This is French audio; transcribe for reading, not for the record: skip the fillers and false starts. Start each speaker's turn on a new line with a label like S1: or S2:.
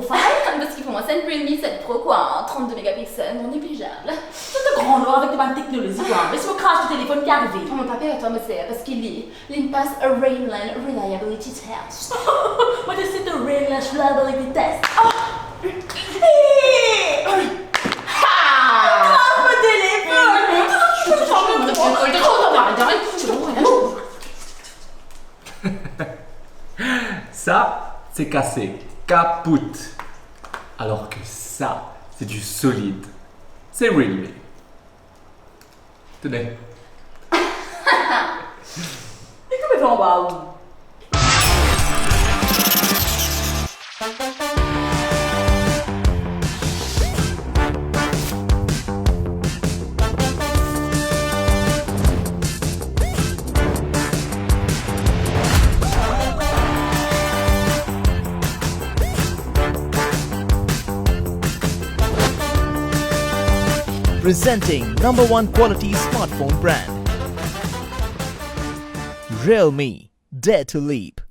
S1: profile. Parce qu'il faut moi, c'est une Realme 7 Pro quoi, 32 mégapixels, non négligeable.
S2: C'est un grand noir avec des bonnes technologies quoi. Mais si vous crachez le téléphone qui arrive.
S1: Oh, mon papa et toi, mais c'est parce qu'il lit l'Impasse Rainland Reliability Test.
S2: Moi je sais de Rainland Reliability Test.
S3: Ça, c'est cassé. Capoute. Alors que ça, c'est du solide. C'est Realme. Tenez.
S2: Et comment ça va?
S4: Presenting #1 quality smartphone brand Realme. Dare to leap.